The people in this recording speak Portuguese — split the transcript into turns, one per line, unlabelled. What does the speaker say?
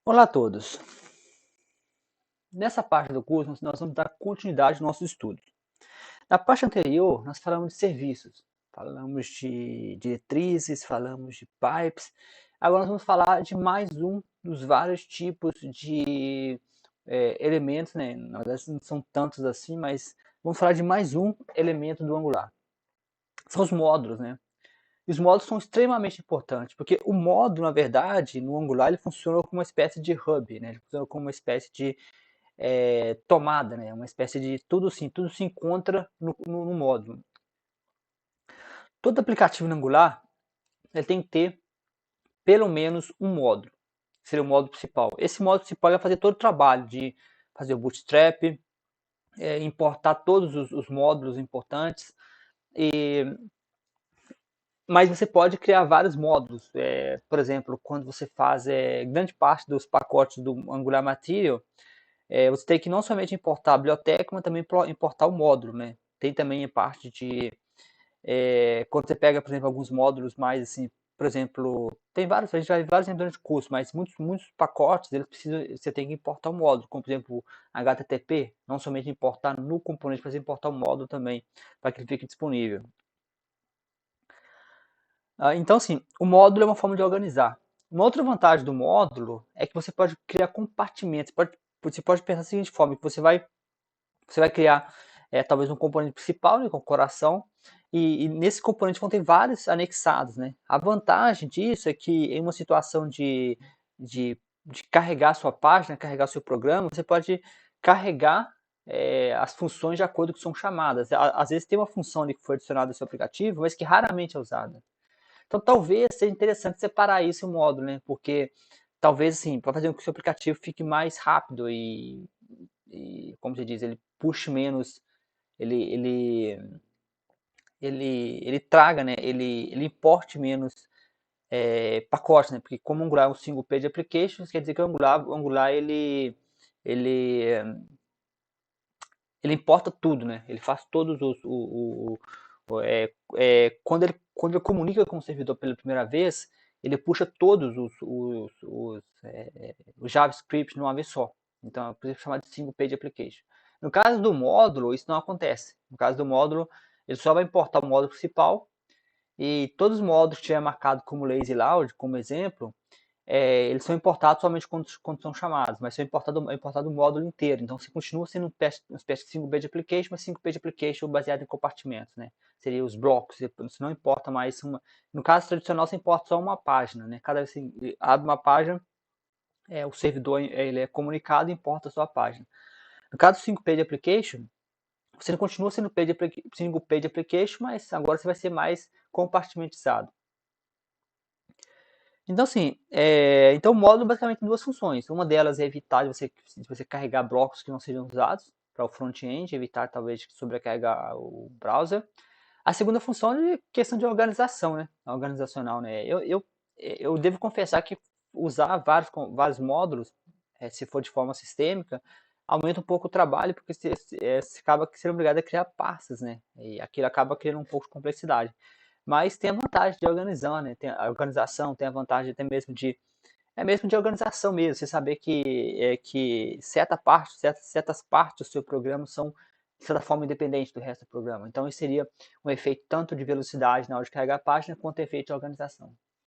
Olá a todos. Nessa parte do curso, nós vamos dar continuidade aos nossos estudos. Na parte anterior, nós falamos de serviços, falamos de diretrizes, falamos de pipes. Agora nós vamos falar de mais um dos vários tipos de elementos, né? Na verdade, não são tantos assim, mas vamos falar de mais um elemento do Angular. São os módulos, né? E os módulos são extremamente importantes, porque o módulo, na verdade, no Angular, ele funciona como uma espécie de hub, né? Ele funciona como uma espécie de tomada, né? Uma espécie de tudo se encontra no módulo. Todo aplicativo no Angular ele tem que ter pelo menos um módulo, que seria o módulo principal. Esse módulo principal vai fazer todo o trabalho de fazer o bootstrap, importar todos os módulos importantes, mas você pode criar vários módulos. Por exemplo, quando você faz grande parte dos pacotes do Angular Material, você tem que não somente importar a biblioteca, mas também importar o módulo, né? Tem também a parte de quando você pega, por exemplo, alguns módulos mais assim, por exemplo, tem vários, a gente vai ver vários exemplos de curso, mas muitos pacotes, eles precisam, você tem que importar um módulo, como por exemplo, HTTP, não somente importar no componente, mas importar o módulo também, para que ele fique disponível. Então, assim, o módulo é uma forma de organizar. Uma outra vantagem do módulo é que você pode criar compartimentos. Você pode pensar da seguinte forma, que você vai criar talvez um componente principal, né, com o coração, e nesse componente vão ter vários anexados. Né? A vantagem disso é que em uma situação de carregar a sua página, carregar o seu programa, você pode carregar as funções de acordo com que são chamadas. Às vezes tem uma função ali que foi adicionada ao seu aplicativo, mas que raramente é usada. Então talvez seja interessante separar isso em um módulo, né? Porque talvez assim, para fazer com que o seu aplicativo fique mais rápido e como você diz, ele puxe menos, ele, ele, ele traga, né? Ele importe menos pacotes, né? Porque como o Angular é um single page application, isso quer dizer que o Angular ele, ele importa tudo, né? Ele faz todos quando ele comunica com o servidor pela primeira vez, ele puxa todos os JavaScript numa vez só. Então, é por isso chamado de single page application. No caso do módulo, isso não acontece. No caso do módulo, ele só vai importar o módulo principal e todos os módulos que tiver marcado como lazy load, como exemplo, eles são importados somente quando são chamados, mas são importado o módulo inteiro. Então, você continua sendo uma espécie de single page application, mas single page application baseado em compartimentos, né? Seria os blocos, você não importa mais uma. No caso tradicional, você importa só uma página, né? Cada vez que você abre uma página, o servidor ele é comunicado e importa a sua página. No caso do single page application, você continua sendo single page application, mas agora você vai ser mais compartimentizado. Então, assim, então o módulo basicamente tem duas funções. Uma delas é evitar de você carregar blocos que não sejam usados para o front-end, evitar talvez de sobrecarregar o browser. A segunda função é questão de organização, né? Organizacional, né? Eu devo confessar que usar vários módulos, se for de forma sistêmica, aumenta um pouco o trabalho, porque você acaba sendo obrigado a criar pastas, né? E aquilo acaba criando um pouco de complexidade. Mas tem a vantagem de organizar, né? Tem a organização, tem a vantagem até mesmo de organização mesmo. Você saber que certas partes do seu programa são de certa forma independentes do resto do programa. Então isso seria um efeito tanto de velocidade na hora de carregar a página quanto efeito de organização.